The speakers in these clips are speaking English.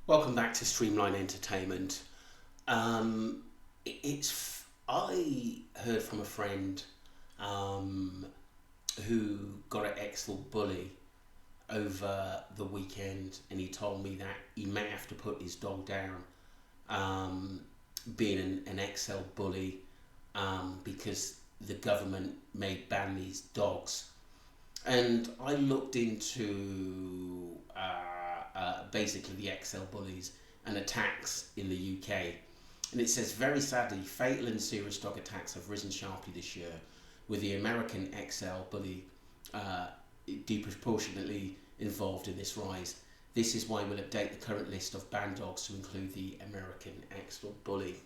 Welcome back to Streamline Entertainment. I heard from a friend who got an XL bully over the weekend, and he told me that he may have to put his dog down, being an XL bully, because the government may ban these dogs. And I looked into basically the XL bullies and attacks in the UK, and it says, very sadly, fatal and serious dog attacks have risen sharply this year, with the American XL bully disproportionately involved in this rise. This is why we'll update the current list of banned dogs to include the American XL bully.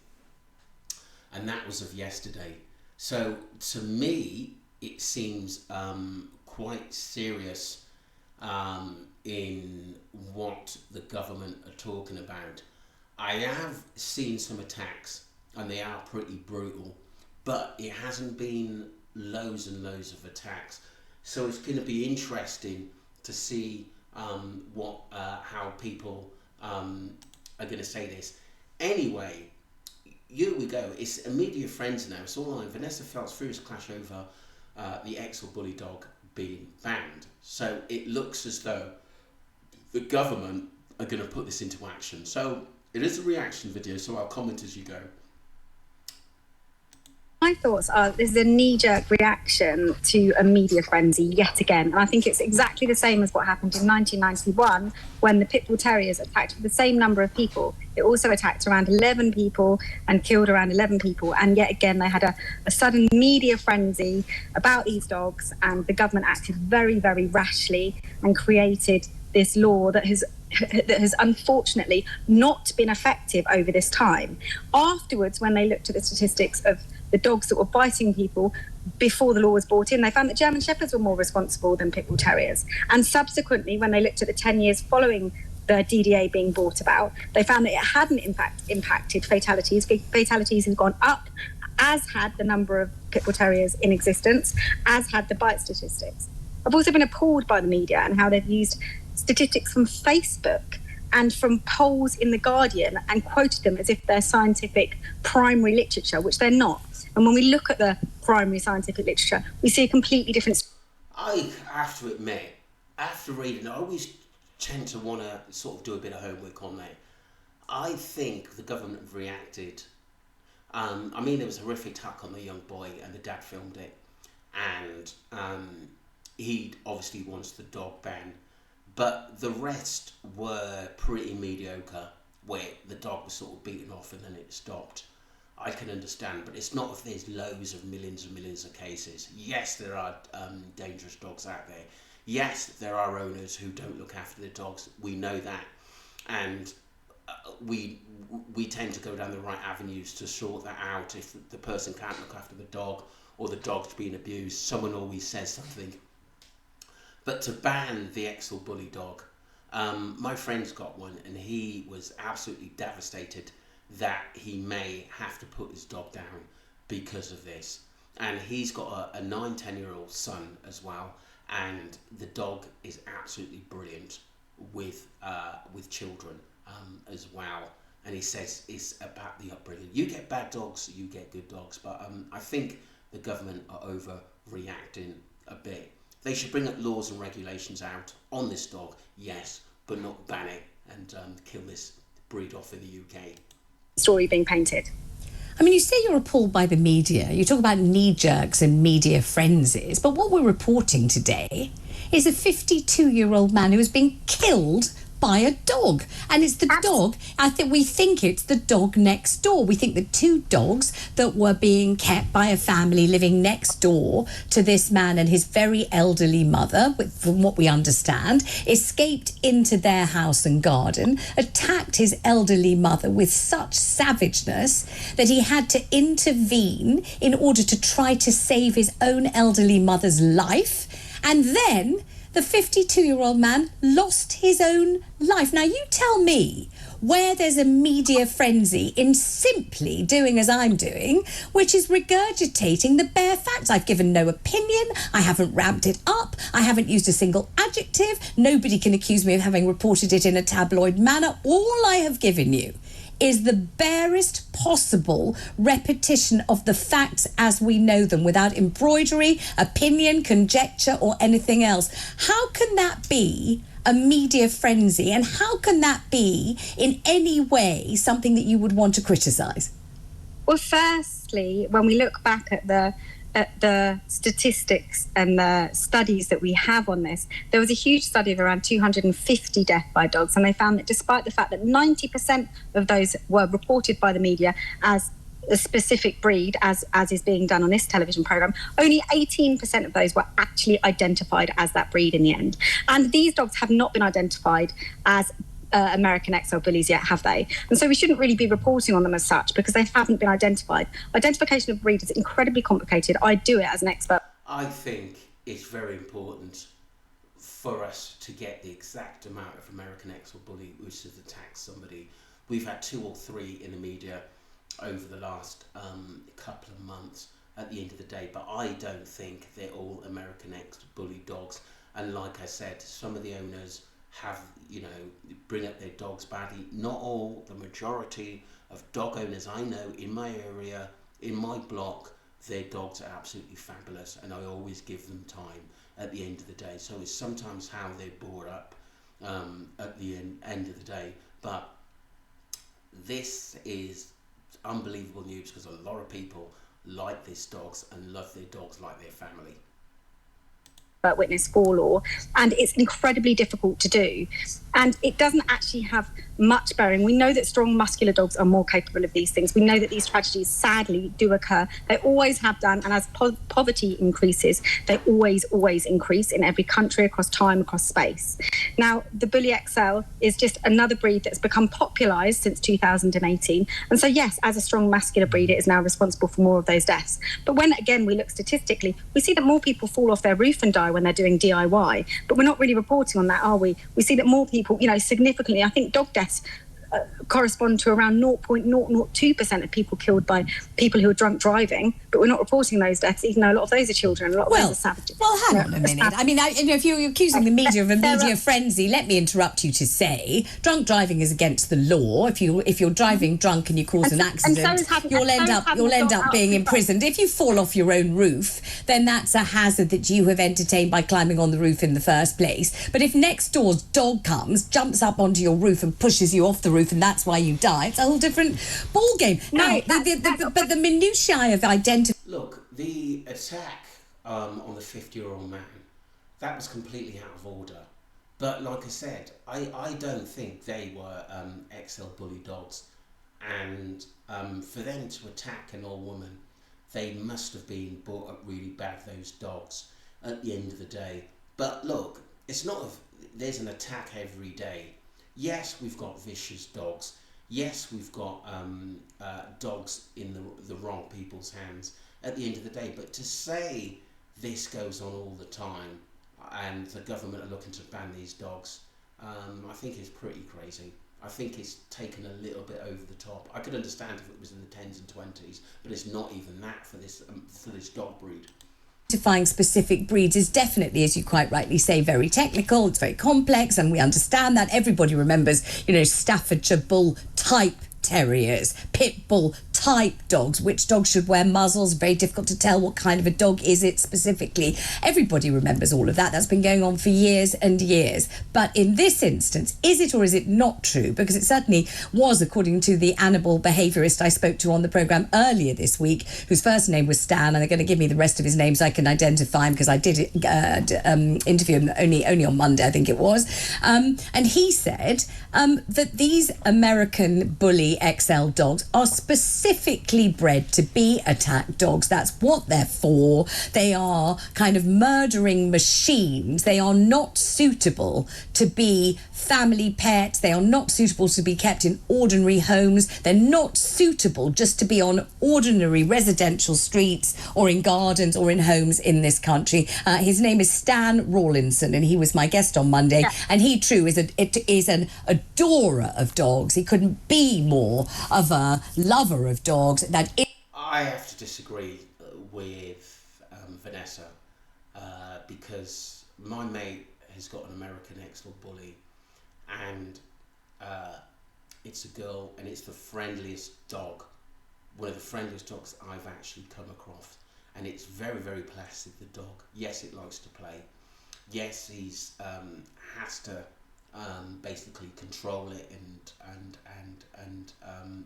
And that was of yesterday. So to me, it seems quite serious in what the government are talking about. I have seen some attacks, and they are pretty brutal, but it hasn't been loads and loads of attacks. So it's going to be interesting to see how people are going to say this. Anyway, here we go. It's a media friends now. It's all online. Venessa Feltz furious clash over the XL bully dog being banned. So it looks as though the government are going to put this into action. So it is a reaction video, so I'll comment as you go. My thoughts are this is a knee-jerk reaction to a media frenzy yet again. And I think it's exactly the same as what happened in 1991 when the Pit Bull Terriers attacked the same number of people. It also attacked around 11 people and killed around 11 people. And yet again, they had a sudden media frenzy about these dogs, and the government acted very, very rashly and created this law that has unfortunately not been effective over this time. Afterwards, when they looked at the statistics of the dogs that were biting people before the law was brought in, they found that German Shepherds were more responsible than Pit Bull Terriers. And subsequently, when they looked at the 10 years following the DDA being brought about, they found that it hadn't impacted fatalities. Fatalities had gone up, as had the number of Pit Bull Terriers in existence, as had the bite statistics. I've also been appalled by the media and how they've used statistics from Facebook and from polls in The Guardian and quoted them as if they're scientific primary literature, which they're not. And when we look at the primary scientific literature, we see a completely different... I have to admit, after reading, I always tend to want to sort of do a bit of homework on that. I think the government have reacted. I mean, there was a horrific attack on the young boy, and the dad filmed it. And he obviously wants the dog ban. But the rest were pretty mediocre, where the dog was sort of beaten off and then it stopped. I can understand, but it's not if there's loads of millions and millions of cases. Yes, there are dangerous dogs out there. Yes, there are owners who don't look after their dogs. We know that. And we tend to go down the right avenues to sort that out. If the person can't look after the dog or the dog's being abused, someone always says something. But to ban the XL bully dog, my friend's got one, and he was absolutely devastated that he may have to put his dog down because of this. And he's got a 9-10-year-old son as well, and the dog is absolutely brilliant with children as well. And he says it's about the upbringing. You get bad dogs, you get good dogs, but I think the government are overreacting a bit. They should bring up laws and regulations out on this dog, yes, but not ban it and kill this breed off in the UK. Story being painted. I mean, you say you're appalled by the media. You talk about knee-jerks and media frenzies, but what we're reporting today is a 52-year-old man who has been killed by a dog. And it's the dog, we think it's the dog next door. We think the two dogs that were being kept by a family living next door to this man and his very elderly mother, from what we understand, escaped into their house and garden, attacked his elderly mother with such savageness that he had to intervene in order to try to save his own elderly mother's life. And then the 52-year-old man lost his own life. Now, you tell me where there's a media frenzy in simply doing as I'm doing, which is regurgitating the bare facts. I've given no opinion, I haven't ramped it up, I haven't used a single adjective, nobody can accuse me of having reported it in a tabloid manner. All I have given you is the barest possible repetition of the facts as we know them, without embroidery, opinion, conjecture, or anything else. How can that be a media frenzy, and how can that be in any way something that you would want to criticise? Well, firstly, when we look back at the statistics and the studies that we have on this, there was a huge study of around 250 deaths by dogs, and they found that despite the fact that 90% of those were reported by the media as a specific breed, as is being done on this television programme, only 18% of those were actually identified as that breed in the end. And these dogs have not been identified as American XL bullies yet, have they? And so we shouldn't really be reporting on them as such, because they haven't been identified. Identification of breed is incredibly complicated. I do it as an expert. I think it's very important for us to get the exact amount of American XL bully which has attacked somebody. We've had 2 or 3 in the media over the last couple of months at the end of the day, but I don't think they're all American XL bully dogs. And like I said, some of the owners have, bring up their dogs badly. Not all, the majority of dog owners I know in my area, in my block, their dogs are absolutely fabulous, and I always give them time at the end of the day. So it's sometimes how they're brought up at the end of the day. But this is unbelievable news, because a lot of people like these dogs and love their dogs like their family. Witness for law, and it's incredibly difficult to do, and it doesn't actually have much bearing. We know that strong muscular dogs are more capable of these things. We know that these tragedies sadly do occur. They always have done, and as poverty increases, they always increase in every country, across time, across space. Now, the Bully XL is just another breed that's become popularised since 2018, and so yes, as a strong muscular breed, it is now responsible for more of those deaths. But when again we look statistically, we see that more people fall off their roof and die when they're doing DIY, but we're not really reporting on that, are we? We see that more people, significantly, I think dog deaths correspond to around 0.002% of people killed by people who are drunk driving, but we're not reporting those deaths, even though a lot of those are children, a lot of those are savages. Well, hang on a minute. I mean, if you're accusing the media of a media frenzy, let me interrupt you to say drunk driving is against the law. If you're driving drunk and you cause an accident, you'll end up being imprisoned. If you fall off your own roof, then that's a hazard that you have entertained by climbing on the roof in the first place. But if next door's dog comes, jumps up onto your roof and pushes you off the roof, and that's why you die, it's a whole different ball game. Now, but the minutiae of identity. Look, the attack on the 50-year-old man, that was completely out of order. But like I said, I don't think they were XL bully dogs, and for them to attack an old woman, they must have been brought up really bad, those dogs, at the end of the day. But look, it's not there's an attack every day. Yes, we've got vicious dogs. Yes, we've got dogs in the wrong people's hands at the end of the day. But to say this goes on all the time and the government are looking to ban these dogs, I think is pretty crazy. I think it's taken a little bit over the top. I could understand if it was in the 10s and 20s, but it's not even that for this dog breed. Identifying specific breeds is definitely, as you quite rightly say, very technical. It's very complex, and we understand that. Everybody remembers, Staffordshire Bull type terriers, pit bull type dogs, which dogs should wear muzzles. Very difficult to tell what kind of a dog is it specifically. Everybody remembers all of that. That's been going on for years and years. But in this instance, is it or is it not true? Because it certainly was, according to the animal behaviourist I spoke to on the programme earlier this week, whose first name was Stan, and they're going to give me the rest of his name so I can identify him, because I did interview him only on Monday, I think it was. And he said that these American Bully XL dogs are specific specifically bred to be attack dogs. That's what they're for. They are kind of murdering machines. They are not suitable to be family pets. They are not suitable to be kept in ordinary homes. They're not suitable just to be on ordinary residential streets or in gardens or in homes in this country. His name is Stan Rawlinson, and he was my guest on Monday. Yeah. And he, too, is an adorer of dogs. He couldn't be more of a lover of dogs. I have to disagree with Venessa because my mate has got an American Exel bully, and it's a girl, and it's the friendliest dog, one of the friendliest dogs I've actually come across, and it's very, very placid, the dog. Yes, it likes to play. Yes, he's has to basically control it and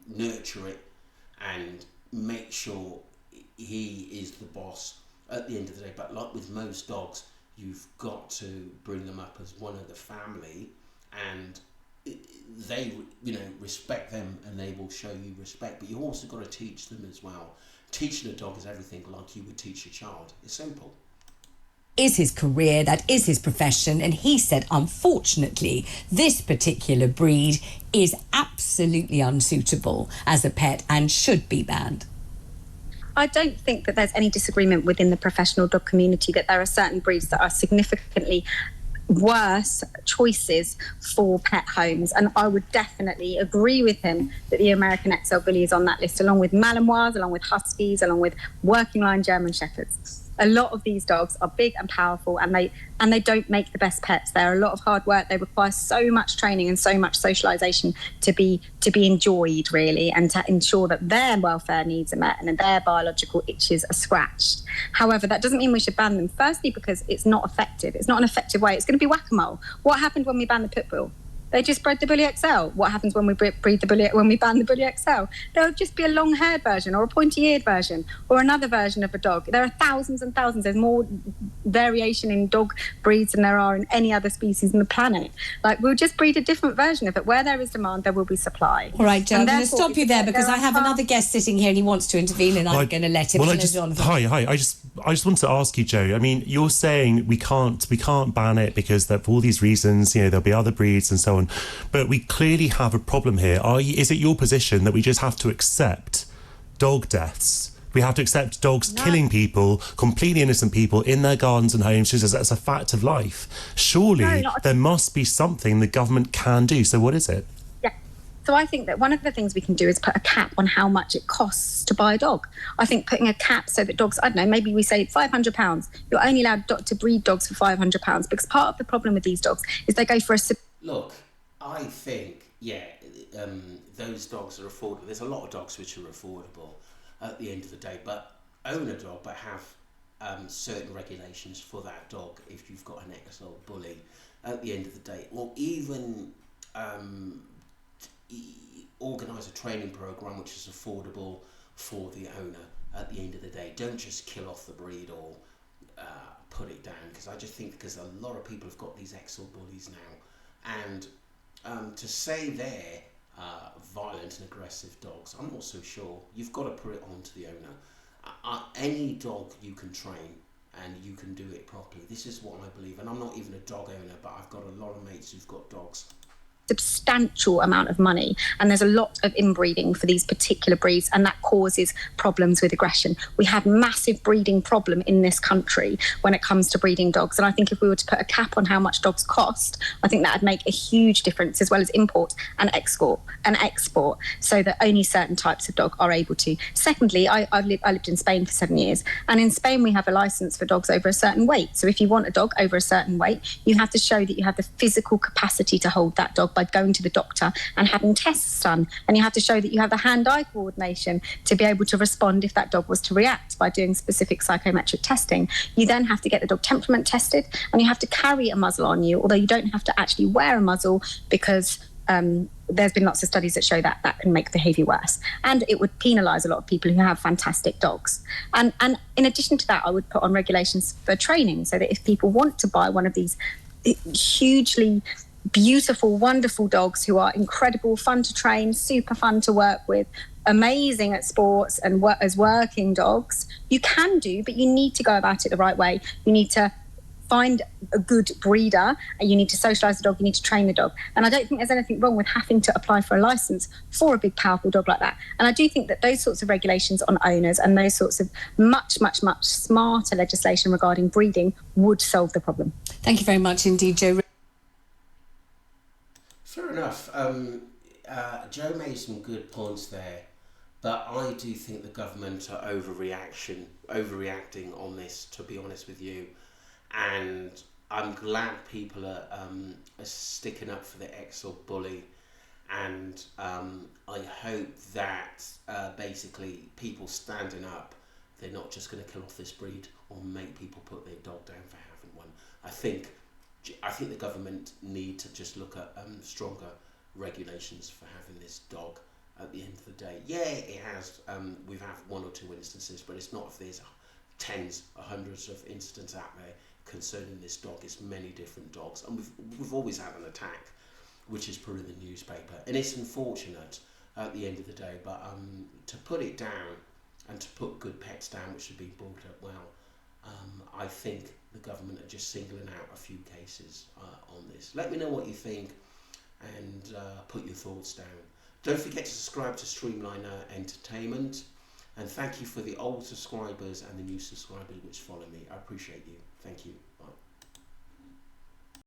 nurture it and make sure he is the boss at the end of the day. But like with most dogs, you've got to bring them up as one of the family, and they, respect them, and they will show you respect. But you also got to teach them as well. Teaching a dog is everything, like you would teach a child. It's simple. Is his career, that is his profession, and he said, unfortunately, this particular breed is absolutely unsuitable as a pet and should be banned. I don't think that there's any disagreement within the professional dog community that there are certain breeds that are significantly worse choices for pet homes, and I would definitely agree with him that the American XL Bully is on that list, along with Malinois, along with Huskies, along with working line German Shepherds. A lot of these dogs are big and powerful, and they don't make the best pets. They're a lot of hard work. They require so much training and so much socialization to be enjoyed, really, and to ensure that their welfare needs are met and their biological itches are scratched. However, that doesn't mean we should ban them. Firstly, because it's not effective. It's not an effective way. It's going to be whack-a-mole. What happened when we banned the pit bull? They just bred the Bully XL. What happens when we ban the Bully XL? There'll just be a long-haired version or a pointy-eared version or another version of a dog. There are thousands and thousands. There's more variation in dog breeds than there are in any other species on the planet. Like, we'll just breed a different version of it. Where there is demand, there will be supply. All right, Joe, I'm going to stop you there because I have another guest sitting here and he wants to intervene, and I'm going to let him. Well, hi. I just want to ask you, Joe. I mean, you're saying we can't ban it because for all these reasons, there'll be other breeds and so on. But we clearly have a problem here. Is it your position that we just have to accept dog deaths? We have to accept dogs killing people, completely innocent people, in their gardens and homes, just as a fact of life? Surely there must be something the government can do. So what is it? Yeah. So I think that one of the things we can do is put a cap on how much it costs to buy a dog. I think putting a cap so that dogs, I don't know, maybe we say £500. You're only allowed to breed dogs for £500, because part of the problem with these dogs is they go for a... Look, I think, those dogs are affordable. There's a lot of dogs which are affordable at the end of the day, but own a dog, but have certain regulations for that dog if you've got an XL Bully at the end of the day. Or even organise a training programme which is affordable for the owner at the end of the day. Don't just kill off the breed or put it down, because I just think because a lot of people have got these XL Bullies now, and to say they're violent and aggressive dogs, I'm not so sure. You've got to put it on to the owner. Any dog you can train, and you can do it properly. This is what I believe, and I'm not even a dog owner, but I've got a lot of mates who've got dogs. Substantial amount of money, and there's a lot of inbreeding for these particular breeds, and that causes problems with aggression. We have massive breeding problem in this country when it comes to breeding dogs, and I think if we were to put a cap on how much dogs cost, I think that would make a huge difference, as well as import and export, so that only certain types of dog are able to. Secondly, I lived in Spain for 7 years, and in Spain we have a license for dogs over a certain weight. So if you want a dog over a certain weight, you have to show that you have the physical capacity to hold that dog by going to the doctor and having tests done, and you have to show that you have the hand-eye coordination to be able to respond if that dog was to react by doing specific psychometric testing. You then have to get the dog temperament tested, and you have to carry a muzzle on you, although you don't have to actually wear a muzzle, because there's been lots of studies that show that that can make behaviour worse, and it would penalise a lot of people who have fantastic dogs. And in addition to that, I would put on regulations for training, so that if people want to buy one of these hugely beautiful, wonderful dogs who are incredible, fun to train, super fun to work with, amazing at sports and work as working dogs, you can do, but you need to go about it the right way. You need to find a good breeder, and you need to socialise the dog, you need to train the dog. And I don't think there's anything wrong with having to apply for a licence for a big, powerful dog like that. And I do think that those sorts of regulations on owners and those sorts of much, much, much smarter legislation regarding breeding would solve the problem. Thank you very much indeed, Jo. Fair enough. Joe made some good points there, but I do think the government are overreacting on this, to be honest with you. And I'm glad people are sticking up for the Exel bully, and I hope that basically people standing up, they're not just going to kill off this breed or make people put their dog down for having one. I think the government need to just look at stronger regulations for having this dog. At the end of the day, yeah, it has. We've had 1 or 2 instances, but it's not if there's tens or hundreds of incidents out there concerning this dog. It's many different dogs, and we've always had an attack, which is put in the newspaper, and it's unfortunate at the end of the day. But to put it down and to put good pets down, which have been brought up well, I think the government are just singling out a few cases on this. Let me know what you think, and put your thoughts down. Don't forget to subscribe to Streamliner Entertainment, and thank you for the old subscribers and the new subscribers which follow me. I appreciate you. Thank you.